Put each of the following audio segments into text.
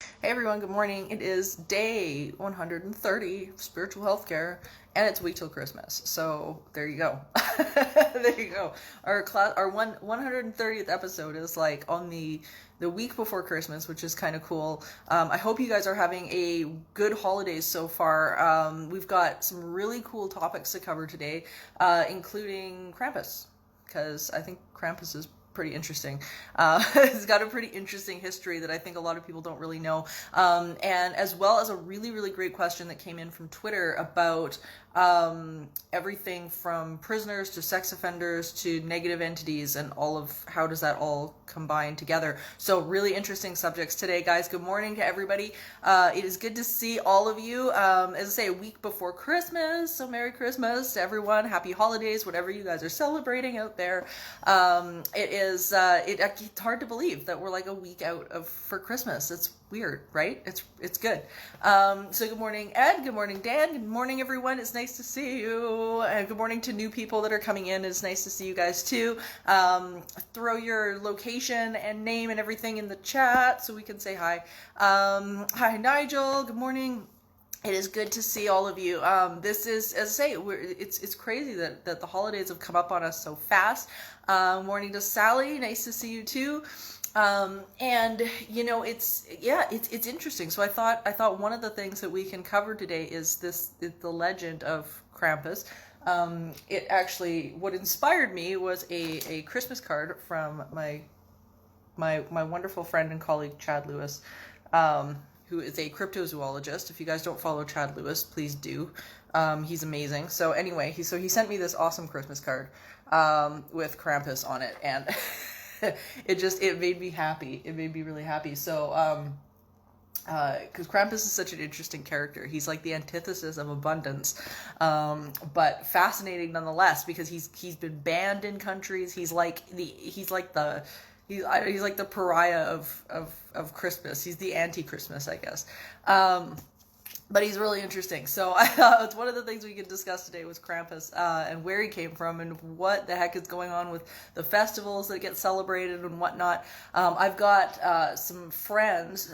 Hey everyone, good morning. It is day 130 of spiritual healthcare, and it's week till Christmas. So there you go. There you go. Our 130th episode is like on the week before Christmas, which is kind of cool. I hope you guys are having a good holidays so far. We've got some really cool topics to cover today, including Krampus, because I think Krampus is pretty interesting. It's got a pretty interesting history that I think a lot of people don't really know. And as well as a really, really great question that came in from Twitter about everything from prisoners to sex offenders to negative entities and all of how does that all combine together. So really interesting subjects today, guys. Good morning to everybody. It is good to see all of you. As I say, a week before Christmas, so Merry Christmas to everyone. Happy holidays, whatever you guys are celebrating out there. It's hard to believe that we're like a week out for Christmas. It's weird, right? It's good. So good morning, Ed. Good morning, Dan. Good morning, everyone. It's nice to see you. And good morning to new people that are coming in. It's nice to see you guys too. Throw your location and name and everything in the chat so we can say hi. Hi, Nigel. Good morning. It is good to see all of you. This is, as I say, it's crazy that the holidays have come up on us so fast. Morning to Sally. Nice to see you too. And you know, it's interesting. So I thought one of the things that we can cover today is the legend of Krampus. It actually, what inspired me was a Christmas card from my wonderful friend and colleague Chad Lewis, who is a cryptozoologist. If you guys don't follow Chad Lewis, please do. He's amazing. So anyway, he sent me this awesome Christmas card with Krampus on it, and it made me happy. It made me really happy. So because Krampus is such an interesting character. He's like the antithesis of abundance, but fascinating nonetheless because he's been banned in countries. He's like the pariah of Christmas. He's the anti-Christmas, I guess. But he's really interesting. So I thought it's one of the things we could discuss today was Krampus and where he came from and what the heck is going on with the festivals that get celebrated and whatnot. I've got some friends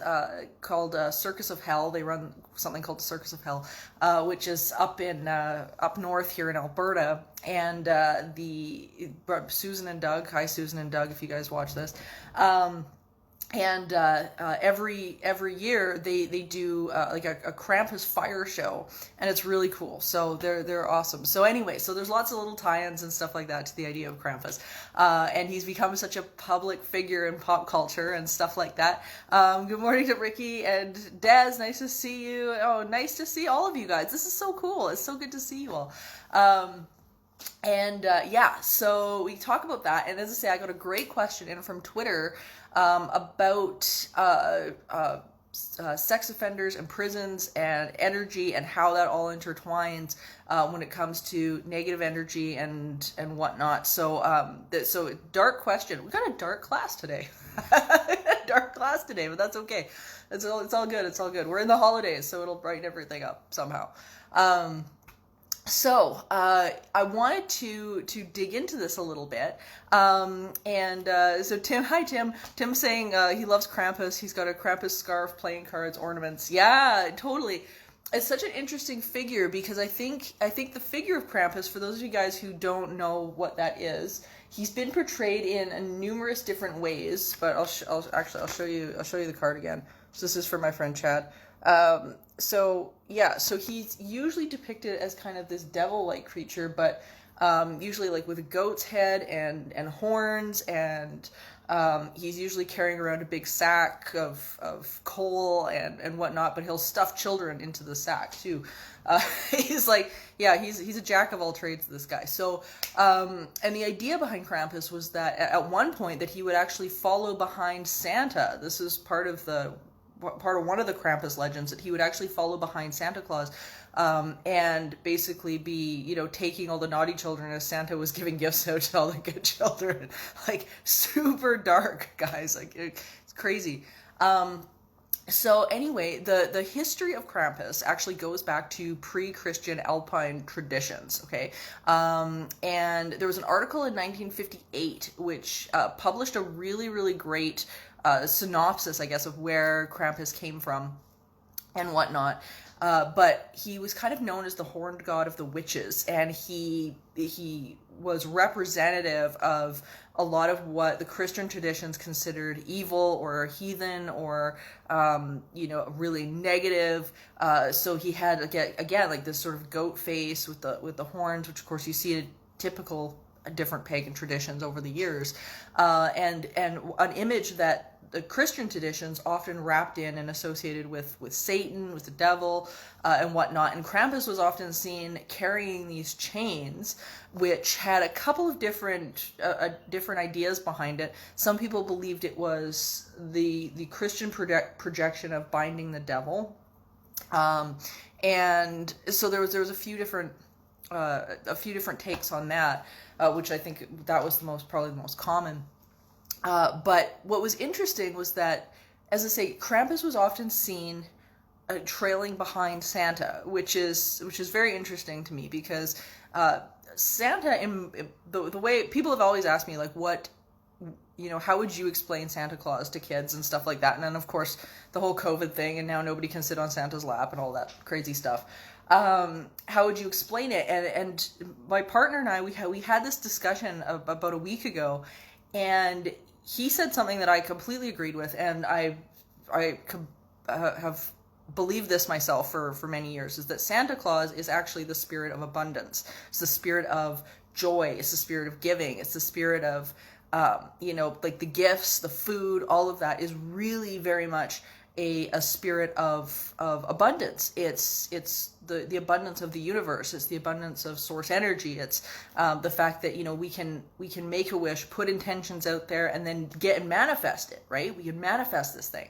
called Circus of Hell. They run something called the Circus of Hell, which is up north here in Alberta. And the Susan and Doug, hi Susan and Doug, if you guys watch this. And every year they do like a Krampus fire show, and it's really cool. So they're awesome. So anyway, so there's lots of little tie-ins and stuff like that to the idea of Krampus, and he's become such a public figure in pop culture and stuff like that. Good morning to Ricky and Des. Nice to see you. Oh, nice to see all of you guys. This is so cool. It's so good to see you all. So we talk about that, and as I say, I got a great question in from Twitter about sex offenders and prisons and energy and how that all intertwines when it comes to negative energy and whatnot. So so dark question. We got a dark class today. Dark class today, but that's okay. It's all good. It's all good. We're in the holidays, so it'll brighten everything up somehow. So I wanted to dig into this a little bit, so Tim, hi Tim. Tim's saying he loves Krampus. He's got a Krampus scarf, playing cards, ornaments. Yeah, totally. It's such an interesting figure because I think the figure of Krampus, for those of you guys who don't know what that is, he's been portrayed in numerous different ways. But I'll show you the card again. So this is for my friend Chad. So he's usually depicted as kind of this devil-like creature, but usually like with a goat's head and horns, and he's usually carrying around a big sack of coal and whatnot, but he'll stuff children into the sack too. He's a jack of all trades, this guy. So, and the idea behind Krampus was that at one point that he would actually follow behind Santa. This is part of one of the Krampus legends, that he would actually follow behind Santa Claus, and basically be, taking all the naughty children as Santa was giving gifts out to all the good children. Like, super dark, guys. Like, it's crazy. So anyway, the history of Krampus actually goes back to pre-Christian Alpine traditions, okay? And there was an article in 1958 which published a really, really great synopsis, I guess, of where Krampus came from and whatnot. But he was kind of known as the horned god of the witches, and he was representative of a lot of what the Christian traditions considered evil or heathen or really negative. So he had again like this sort of goat face with the horns, which of course you see in typical different pagan traditions over the years, and an image that the Christian traditions often wrapped in and associated with Satan, with the devil, and whatnot. And Krampus was often seen carrying these chains, which had a couple of different ideas behind it. Some people believed it was the Christian projection of binding the devil, and so there was a few different takes on that, which I think that was probably the most common. But what was interesting was that, as I say, Krampus was often seen trailing behind Santa, which is very interesting to me, because Santa, in the way people have always asked me, like, what, how would you explain Santa Claus to kids and stuff like that? And then, of course, the whole COVID thing, and now nobody can sit on Santa's lap and all that crazy stuff. How would you explain it? And my partner and I, we had this discussion about a week ago, and he said something that I completely agreed with, and I have believed this myself for many years, is that Santa Claus is actually the spirit of abundance. It's the spirit of joy. It's the spirit of giving. It's the spirit of, like the gifts, the food, all of that is really very much a spirit of abundance. It's the abundance of the universe. It's the abundance of source energy. It's the fact that we can make a wish, put intentions out there, and then get and manifest it. Right? We can manifest this thing.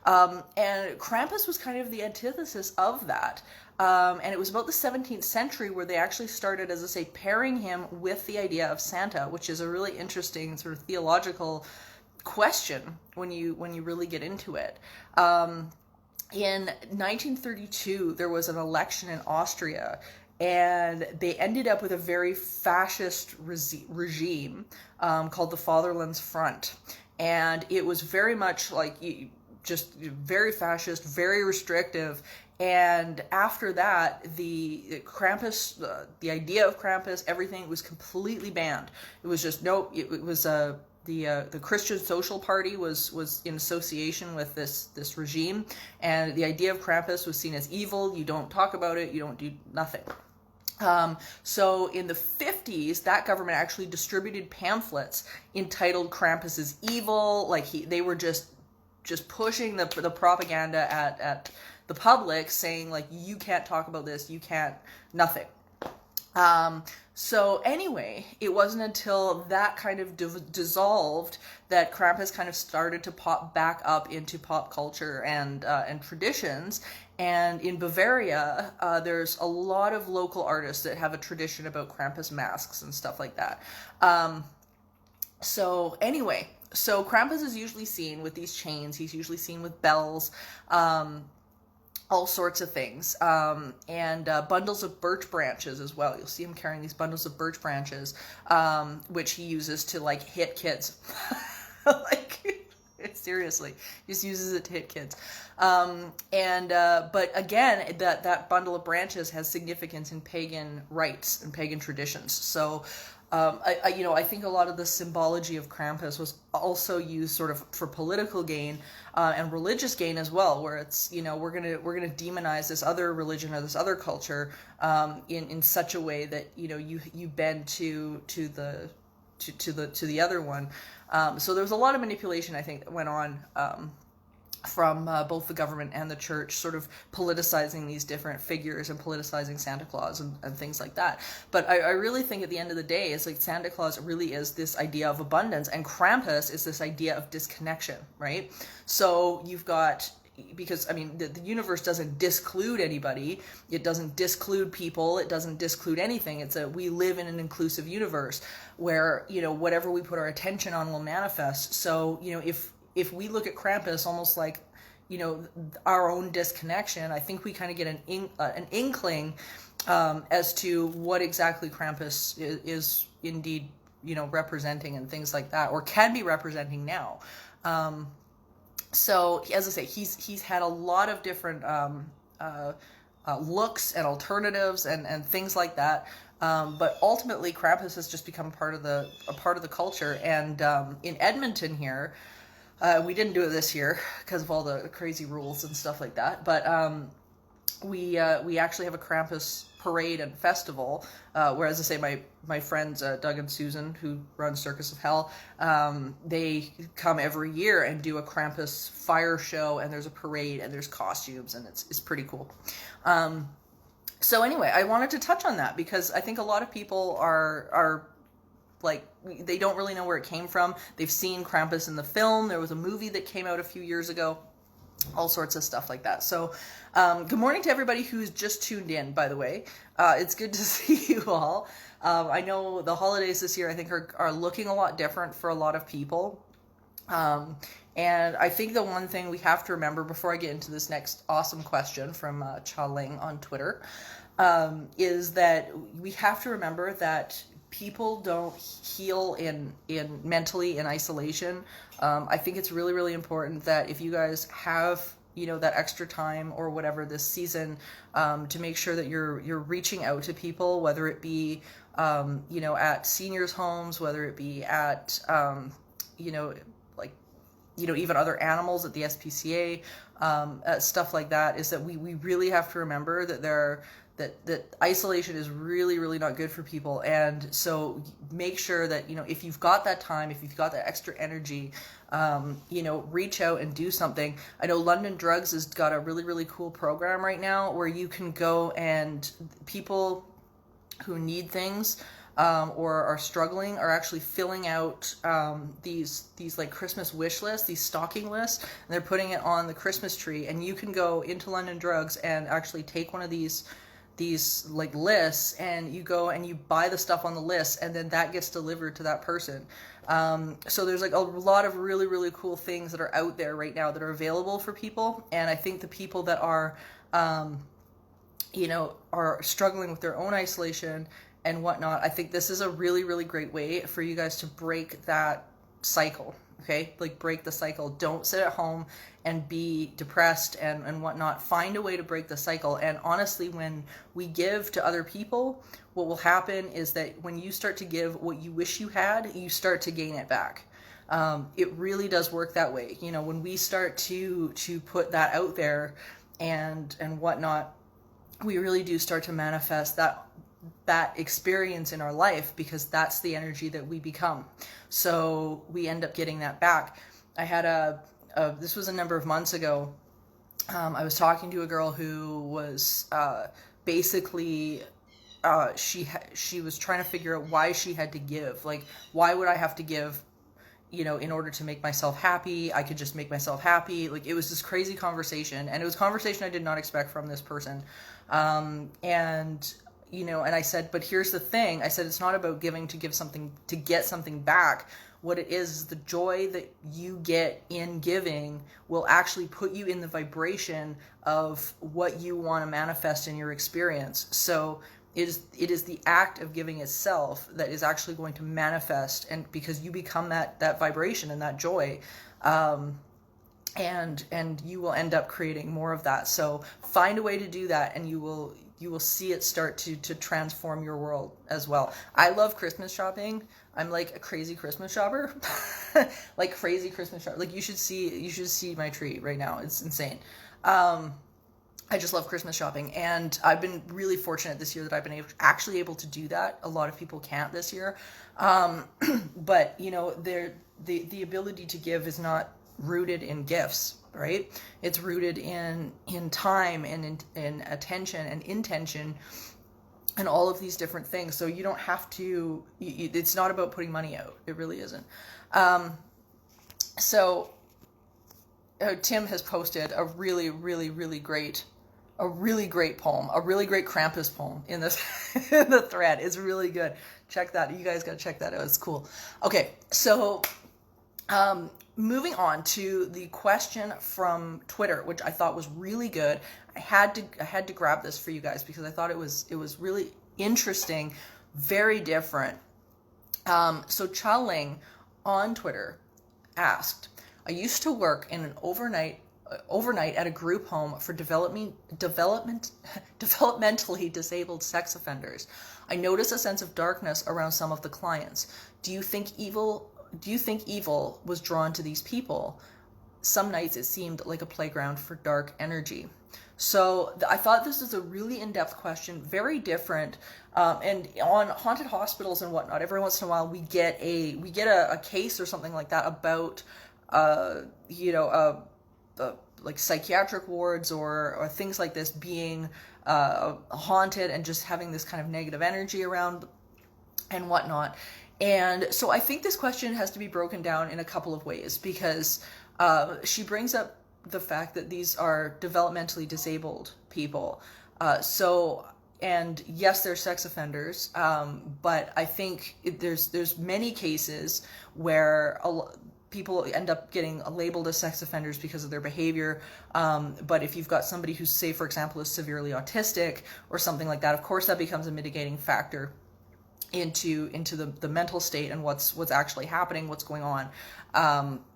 And Krampus was kind of the antithesis of that. And it was about the 17th century where they actually started, as I say, pairing him with the idea of Santa, which is a really interesting sort of theological question when you really get into it. In 1932, there was an election in Austria, and they ended up with a very fascist regime called the Fatherland's Front. And it was very much like just very fascist, very restrictive. And after that, the Krampus, the idea of Krampus, everything was completely banned. It was just it was the Christian Social Party was in association with this regime, and the idea of Krampus was seen as evil. You don't talk about it. You don't do nothing. So in the 50s, that government actually distributed pamphlets entitled "Krampus is evil." Like they were just pushing the propaganda at the public, saying like, you can't talk about this. You can't nothing. So anyway, it wasn't until that kind of dissolved that Krampus kind of started to pop back up into pop culture and traditions. And in Bavaria, there's a lot of local artists that have a tradition about Krampus masks and stuff like that. So Krampus is usually seen with these chains. He's usually seen with bells. All sorts of things, and bundles of birch branches as well. You'll see him carrying these bundles of birch branches, which he uses to like hit kids. Like seriously, he just uses it to hit kids. But again, that bundle of branches has significance in pagan rites and pagan traditions. So. I think a lot of the symbology of Krampus was also used sort of for political gain and religious gain as well, where it's we're gonna demonize this other religion or this other culture in such a way that you bend to the other one. So there was a lot of manipulation, I think, that went on from both the government and the church, sort of politicizing these different figures and politicizing Santa Claus and things like that. But I really think at the end of the day, it's like Santa Claus really is this idea of abundance, and Krampus is this idea of disconnection, right? So you've got, because, I mean, the universe doesn't disclude anybody. It doesn't disclude people. It doesn't disclude anything. We live in an inclusive universe where, whatever we put our attention on will manifest. So, if we look at Krampus almost like, our own disconnection, I think we kind of get an inkling as to what exactly Krampus is indeed, representing and things like that, or can be representing now. So as I say, he's had a lot of different looks and alternatives and things like that. But ultimately, Krampus has just become a part of the culture. And in Edmonton here, we didn't do it this year because of all the crazy rules and stuff like that. But we actually have a Krampus parade and festival, where, as I say, my friends Doug and Susan, who run Circus of Hell, they come every year and do a Krampus fire show, and there's a parade and there's costumes, and it's pretty cool. So anyway, I wanted to touch on that because I think a lot of people are like, they don't really know where it came from. They've seen Krampus in the film. There was a movie that came out a few years ago. All sorts of stuff like that. So, good morning to everybody who's just tuned in, by the way. It's good to see you all. I know the holidays this year, I think, are looking a lot different for a lot of people. And I think the one thing we have to remember before I get into this next awesome question from Cha Ling on Twitter, is that we have to remember that people don't heal in mentally in isolation. I think it's really, really important that if you guys have, that extra time or whatever this season, to make sure that you're reaching out to people, whether it be, at seniors' homes, whether it be at, even other animals at the SPCA, stuff like that, is that we really have to remember that that isolation is really, really not good for people. And so make sure that, if you've got that time, if you've got that extra energy, reach out and do something. I know London Drugs has got a really, really cool program right now where you can go, and people who need things, or are struggling, are actually filling out these like Christmas wish lists, these stocking lists, and they're putting it on the Christmas tree. And you can go into London Drugs and actually take one of these like lists, and you go and you buy the stuff on the list, and then that gets delivered to that person. So there's like a lot of really, really cool things that are out there right now that are available for people. And I think the people that are struggling with their own isolation and whatnot, I think this is a really, really great way for you guys to break that cycle. Okay, like break the cycle. Don't sit at home and be depressed and whatnot. Find a way to break the cycle. And honestly, when we give to other people, what will happen is that when you start to give what you wish you had, you start to gain it back. It really does work that way. When we start to put that out there and whatnot, we really do start to manifest that experience in our life, because that's the energy that we become. So we end up getting that back. I had this was a number of months ago. I was talking to a girl who was basically she was trying to figure out why she had to give. Like, why would I have to give, in order to make myself happy? I could just make myself happy. Like, it was this crazy conversation, and it was a conversation I did not expect from this person. And I said, but here's the thing. I said, it's not about giving to give something, to get something back. What it is the joy that you get in giving will actually put you in the vibration of what you want to manifest in your experience. So it is the act of giving itself that is actually going to manifest, and because you become that vibration and that joy, and you will end up creating more of that. So find a way to do that, and you will see it start to transform your world as well. I love Christmas shopping. I'm like a crazy Christmas shopper. Like crazy Christmas shopper. Like you should see my tree right now. It's insane. I just love Christmas shopping, and I've been really fortunate this year that I've been actually able to do that. A lot of people can't this year. But the ability to give is not rooted in gifts, right? It's rooted in time and in attention and intention and all of these different things. So you don't have to, it's not about putting money out. It really isn't. Tim has posted a really, really, really great poem, a really great Krampus poem in this in the thread. It's really good. Check that. You guys got to check that out. It's cool. Okay. So, moving on to the question from Twitter, which I thought was really good. I had to grab this for you guys because I thought it was really interesting, very different. So Cha Ling on Twitter asked, I used to work in an overnight at a group home for developmentally disabled sex offenders. I noticed a sense of darkness around some of the clients. Do you think evil was drawn to these people? Some nights it seemed like a playground for dark energy. So I thought this was a really in-depth question, very different. And on haunted hospitals and whatnot, every once in a while we get a case or something like that about like psychiatric wards or things like this being haunted and just having this kind of negative energy around and whatnot. And so I think this question has to be broken down in a couple of ways, because she brings up the fact that these are developmentally disabled people. And yes, they're sex offenders, but I think there's many cases where people end up getting labeled as sex offenders because of their behavior. But if you've got somebody who's, say, for example, is severely autistic or something like that, of course that becomes a mitigating factor into the mental state and what's actually happening, what's going on.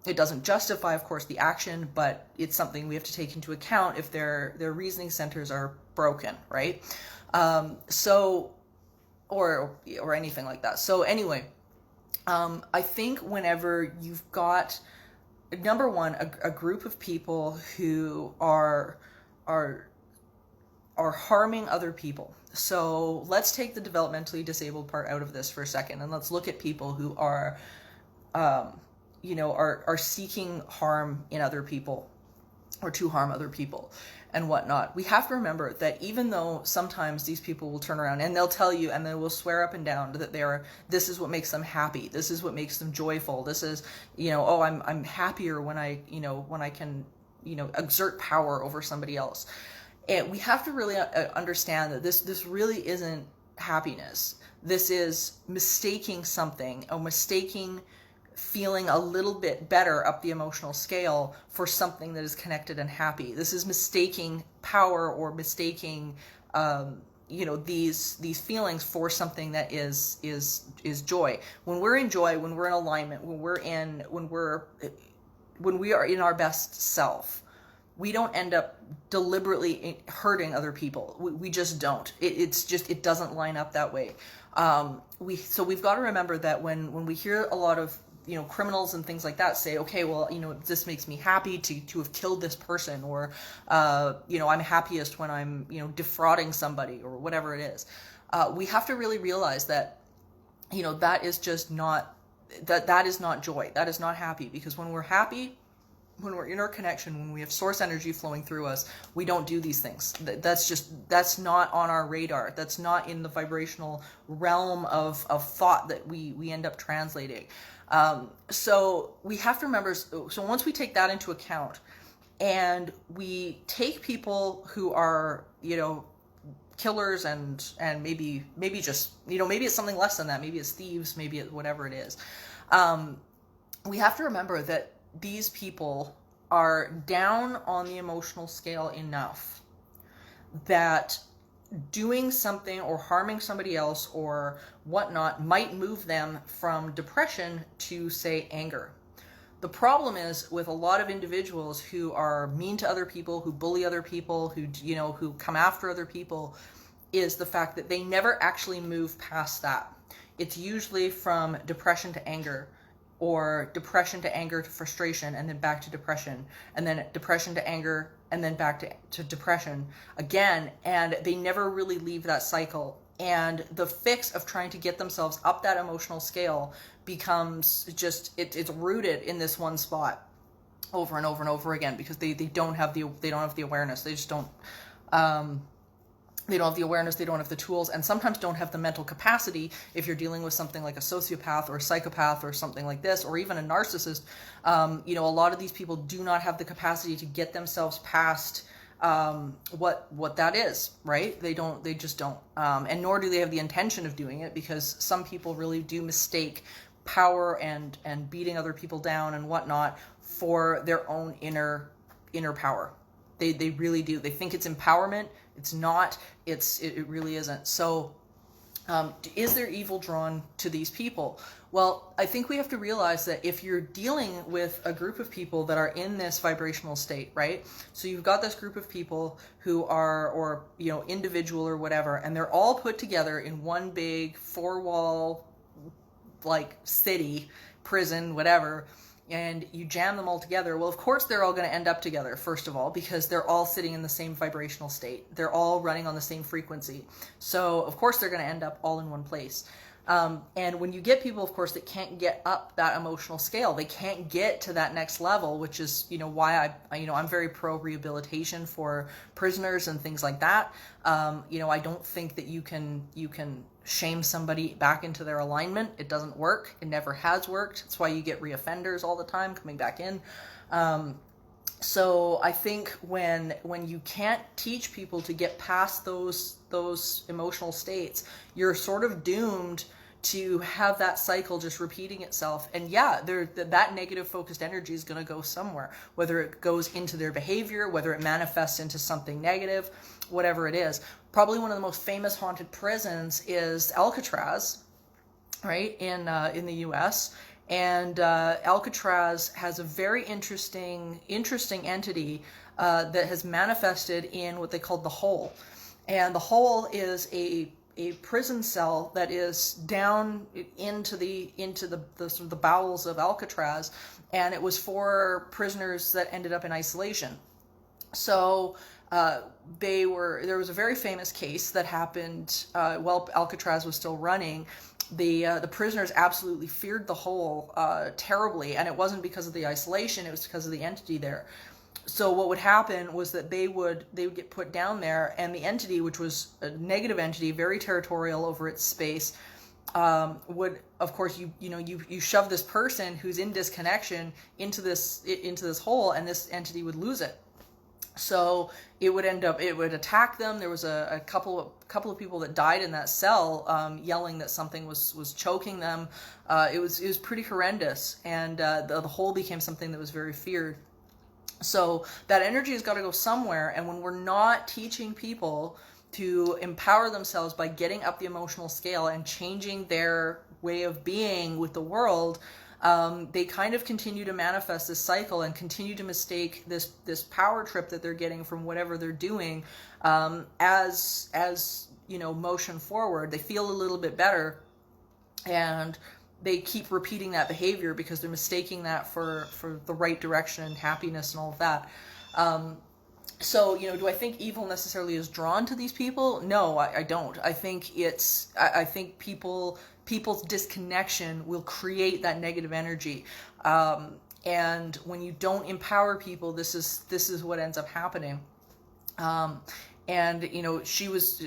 It doesn't justify, of course, the action, but it's something we have to take into account if their reasoning centers are broken, right? Or anything like that. So anyway, I think whenever you've got, number one, a group of people who are harming other people. So let's take the developmentally disabled part out of this for a second, and let's look at people who are seeking harm in other people or to harm other people and whatnot. We have to remember that even though sometimes these people will turn around and they'll tell you and they will swear up and down that this is what makes them happy, this is what makes them joyful, this is, I'm happier when I can, exert power over somebody else. And we have to really understand that this really isn't happiness. This is mistaking something, or mistaking feeling a little bit better up the emotional scale for something that is connected and happy. This is mistaking power or mistaking, these feelings for something that is joy. When we're in joy, when we're in alignment, when we are in our best self, we don't end up deliberately hurting other people. We just don't. It doesn't line up that way. So we've got to remember that when we hear a lot of criminals and things like that say, okay, well, this makes me happy to have killed this person, or I'm happiest when I'm defrauding somebody, or whatever it is. We have to really realize that that is just not that is not joy. That is not happy, because when we're happy, when we're in our connection, when we have source energy flowing through us, we don't do these things. That's not on our radar. That's not in the vibrational realm of thought that we end up translating. So we have to remember, so once we take that into account and we take people who are, killers and maybe just, maybe it's something less than that. Maybe it's thieves, maybe it's whatever it is. We have to remember that these people are down on the emotional scale enough that doing something or harming somebody else or whatnot might move them from depression to, say, anger. The problem is with a lot of individuals who are mean to other people, who bully other people, who come after other people, is the fact that they never actually move past that. It's usually from depression to anger, or depression to anger to frustration, and then back to depression, and then depression to anger, and then back to depression again, and they never really leave that cycle. And the fix of trying to get themselves up that emotional scale becomes just, it's rooted in this one spot over and over and over again, because they don't have the awareness. They just don't, they don't have the awareness, they don't have the tools, and sometimes don't have the mental capacity. If you're dealing with something like a sociopath or a psychopath or something like this, or even a narcissist, a lot of these people do not have the capacity to get themselves past what that is, right? They just don't. And nor do they have the intention of doing it, because some people really do mistake power and beating other people down and whatnot for their own inner power. They really do. They think it's empowerment. It's not. It really isn't. So Is there evil drawn to these people? Well, I think we have to realize that if you're dealing with a group of people that are in this vibrational state, right? So you've got this group of people who are, or, you know, individual or whatever, and they're all put together in one big four-wall, like, city, prison, whatever, and you jam them all together. Well, of course they're all going to end up together, first of all, because they're all sitting in the same vibrational state. They're all running on the same frequency. So, of course, they're going to end up all in one place. And when you get people, of course, that can't get up that emotional scale, they can't get to that next level, which is, you know, why I'm very pro rehabilitation for prisoners and things like that. You know, I don't think that you can shame somebody back into their alignment. It doesn't work. It never has worked. That's why you get reoffenders all the time coming back in. So I think when you can't teach people to get past those emotional states, you're sort of doomed to have that cycle just repeating itself. And yeah, that negative focused energy is going to go somewhere, whether it goes into their behavior, whether it manifests into something negative, whatever it is. Probably one of the most famous haunted prisons is Alcatraz, right, in the US. And Alcatraz has a very interesting entity that has manifested in what they call the hole. And the hole is a prison cell that is down into the sort of the bowels of Alcatraz, and it was for prisoners that ended up in isolation. So there was a very famous case that happened while Alcatraz was still running. The prisoners absolutely feared the hole terribly, and it wasn't because of the isolation, it was because of the entity there. So what would happen was that they would get put down there, and the entity, which was a negative entity, very territorial over its space, would, of course, you shove this person who's in disconnection into this hole, and this entity would lose it. So it would attack them. There was a couple of people that died in that cell, yelling that something was choking them. It was pretty horrendous, and the hole became something that was very feared. So that energy has got to go somewhere, and when we're not teaching people to empower themselves by getting up the emotional scale and changing their way of being with the world, they kind of continue to manifest this cycle and continue to mistake this power trip that they're getting from whatever they're doing as motion forward. They feel a little bit better, and they keep repeating that behavior because they're mistaking that for the right direction and happiness and all of that. So, do I think evil necessarily is drawn to these people? No, I don't. I think I think people's disconnection will create that negative energy. And when you don't empower people, this is what ends up happening. She was,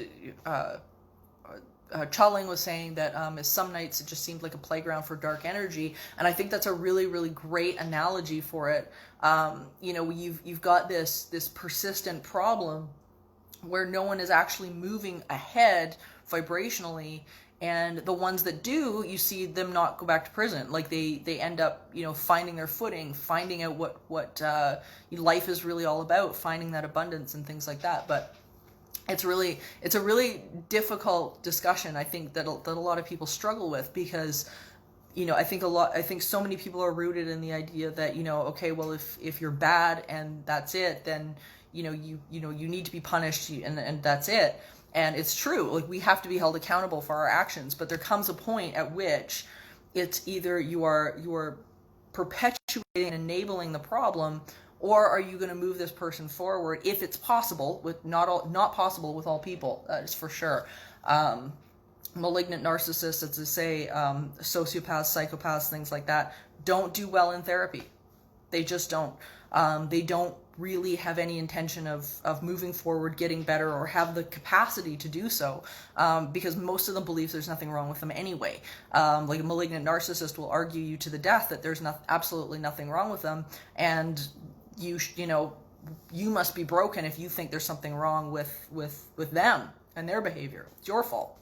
Chaling was saying that some nights it just seemed like a playground for dark energy, and I think that's a really, really great analogy for it. You've got this persistent problem where no one is actually moving ahead vibrationally, and the ones that do, you see them not go back to prison. Like they end up finding their footing, finding out what life is really all about, finding that abundance and things like that. But it's a really difficult discussion, I think, that a lot of people struggle with, because I think so many people are rooted in the idea that okay, well, if you're bad and that's it, then you need to be punished and that's it. And it's true, like we have to be held accountable for our actions, but there comes a point at which it's either you are perpetuating and enabling the problem, or are you going to move this person forward if it's possible, with not possible with all people, that is for sure. Malignant narcissists, as I say, sociopaths, psychopaths, things like that, don't do well in therapy. They just don't. They don't really have any intention of moving forward, getting better, or have the capacity to do so, because most of them believe there's nothing wrong with them anyway. Like a malignant narcissist will argue you to the death that there's absolutely nothing wrong with them, and you must be broken if you think there's something wrong with them and their behavior. It's your fault.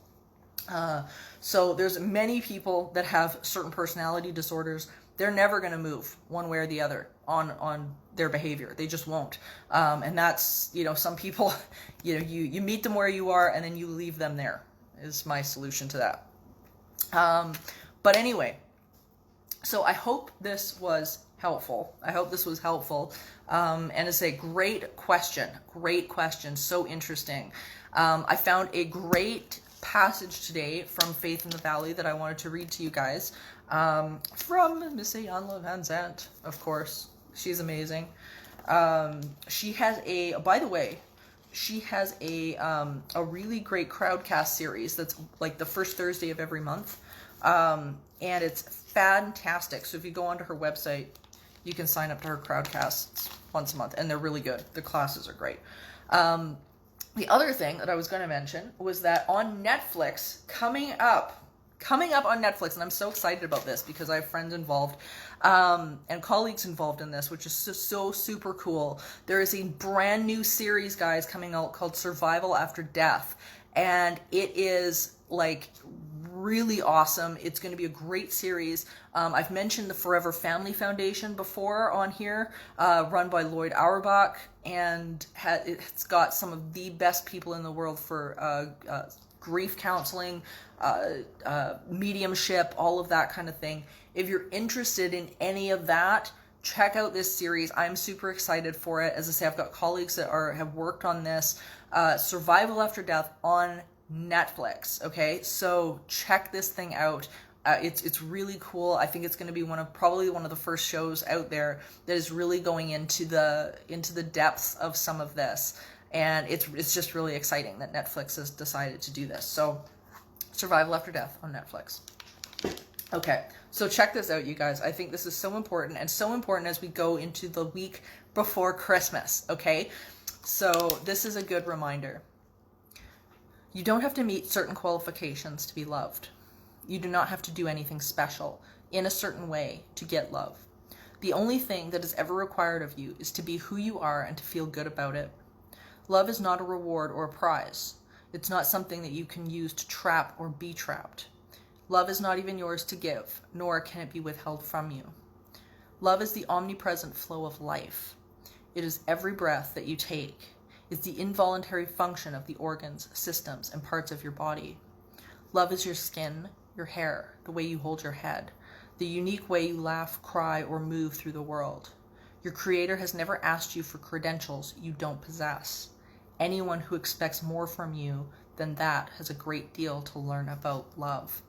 So there's many people that have certain personality disorders. They're never going to move one way or the other on their behavior. They just won't. And that's, some people, you meet them where you are and then you leave them there. is my solution to that. But anyway, so I hope this was helpful. And it's a great question, so interesting. I found a great passage today from Faith in the Valley that I wanted to read to you guys, from Miss Iyanla Van Zandt, of course. She's amazing. She has a really great crowdcast series that's like the first Thursday of every month. And it's fantastic. So if you go onto her website, you can sign up to her crowdcasts once a month, and they're really good. The classes are great. The other thing that I was going to mention was that on Netflix, coming up on Netflix, and I'm so excited about this because I have friends involved and colleagues involved in this, which is so super cool. There is a brand new series, guys, coming out called Survival After Death, and it is like really awesome. It's going to be a great series. I've mentioned the Forever Family Foundation before on here, run by Lloyd Auerbach, and it's got some of the best people in the world for grief counseling, mediumship, all of that kind of thing. If you're interested in any of that, check out this series. I'm super excited for it. As I say, I've got colleagues that have worked on this. Survival After Death on Netflix. Okay, so check this thing out. It's really cool. I think it's going to be probably one of the first shows out there that is really going into the depths of some of this, and it's just really exciting that Netflix has decided to do this. So, Survival After Death on Netflix. Okay, so check this out, you guys. I think this is so important, and so important as we go into the week before Christmas. Okay, so this is a good reminder. You don't have to meet certain qualifications to be loved. You do not have to do anything special in a certain way to get love. The only thing that is ever required of you is to be who you are and to feel good about it. Love is not a reward or a prize. It's not something that you can use to trap or be trapped. Love is not even yours to give, nor can it be withheld from you. Love is the omnipresent flow of life. It is every breath that you take. It's the involuntary function of the organs, systems, and parts of your body. Love is your skin, your hair, the way you hold your head, the unique way you laugh, cry, or move through the world. Your Creator has never asked you for credentials you don't possess. Anyone who expects more from you than that has a great deal to learn about love.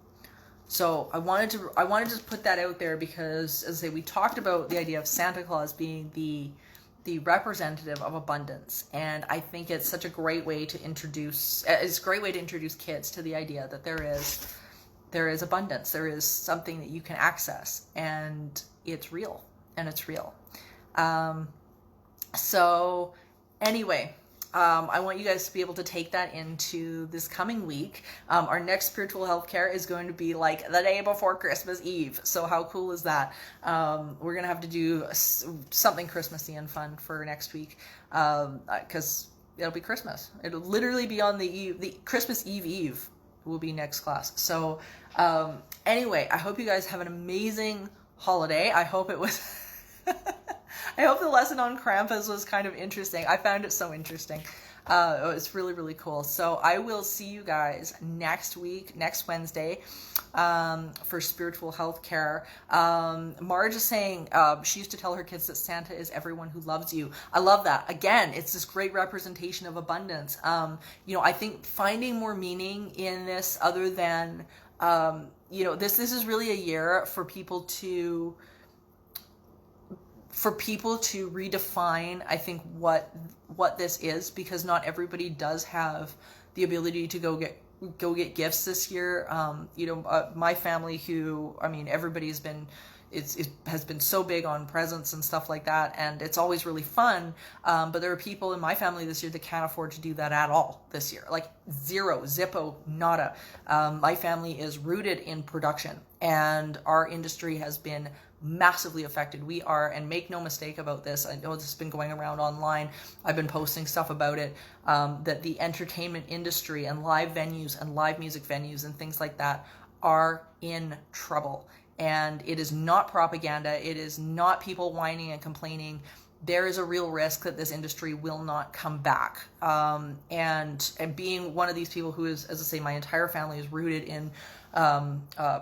So I wanted to put that out there because, as I say, we talked about the idea of Santa Claus being the representative of abundance, and I think it's such a great way to introduce kids to the idea that there is abundance, there is something that you can access, and it's real. So anyway, I want you guys to be able to take that into this coming week. Our next spiritual healthcare is going to be like the day before Christmas Eve. So how cool is that? We're going to have to do something Christmassy and fun for next week, because it'll be Christmas. It'll literally be on the Christmas Eve will be next class. So anyway, I hope you guys have an amazing holiday. I hope it was... I hope the lesson on Krampus was kind of interesting. I found it so interesting. It's really, really cool. So I will see you guys next week, next Wednesday, for spiritual health care. Marge is saying she used to tell her kids that Santa is everyone who loves you. I love that. Again, it's this great representation of abundance. I think finding more meaning in this other than, this is really a year for people to redefine, I think, what this is, because not everybody does have the ability to go get gifts this year. My family, everybody has been so big on presents and stuff like that, and it's always really fun. But there are people in my family this year that can't afford to do that at all this year, like zero, zippo, nada. My family is rooted in production, and our industry has been massively affected. We are, and make no mistake about this, I know this has been going around online, I've been posting stuff about it, that the entertainment industry and live venues and live music venues and things like that are in trouble. And it is not propaganda, it is not people whining and complaining. there is a real risk that this industry will not come back. And being one of these people who is, as I say, my entire family is rooted in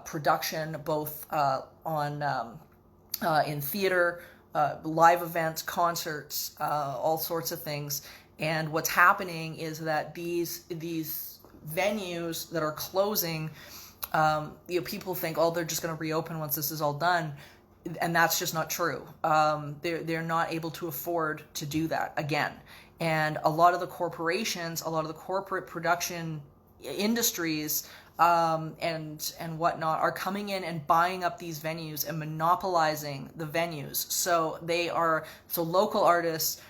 production, both in theater, live events, concerts, all sorts of things. And what's happening is that these venues that are closing, people think, oh, they're just going to reopen once this is all done. And that's just not true. They're not able to afford to do that again. And a lot of the corporations, a lot of the corporate production industries, and whatnot are coming in and buying up these venues and monopolizing the venues. So local artists,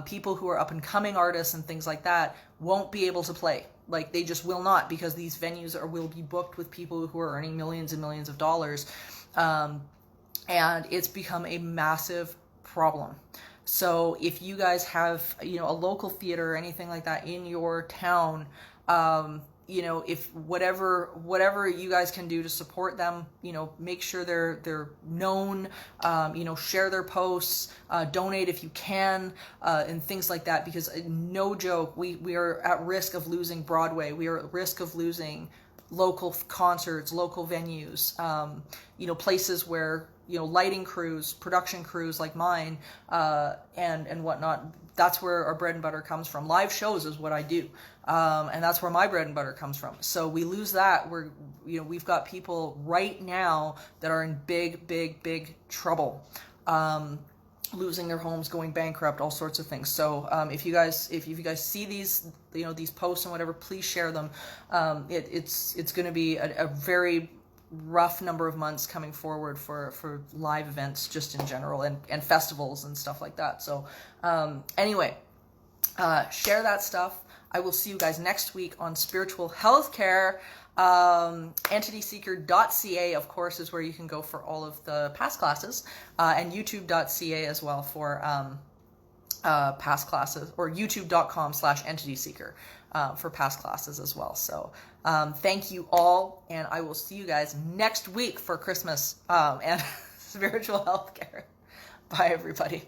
people who are up and coming artists and things like that won't be able to play. Like, they just will not, because these venues will be booked with people who are earning millions and millions of dollars. And it's become a massive problem. So if you guys have, a local theater or anything like that in your town, if whatever you guys can do to support them, make sure they're known, share their posts, donate if you can, and things like that, because no joke, we are at risk of losing Broadway. We are at risk of losing local concerts, local venues, places where, lighting crews, production crews like mine, and whatnot. That's where our bread and butter comes from. Live shows is what I do. And that's where my bread and butter comes from. So we lose that. We've got people right now that are in big, big, big trouble. Losing their homes, going bankrupt, all sorts of things. So if you guys see these, these posts and whatever, please share them. It's going to be a very rough number of months coming forward for live events just in general, and festivals and stuff like that. So anyway, share that stuff. I will see you guys next week on spiritual healthcare. EntitySeeker.ca, of course, is where you can go for all of the past classes, and YouTube.ca as well for past classes, or YouTube.com/EntitySeeker for past classes as well. So thank you all, and I will see you guys next week for Christmas and spiritual healthcare. Bye, everybody.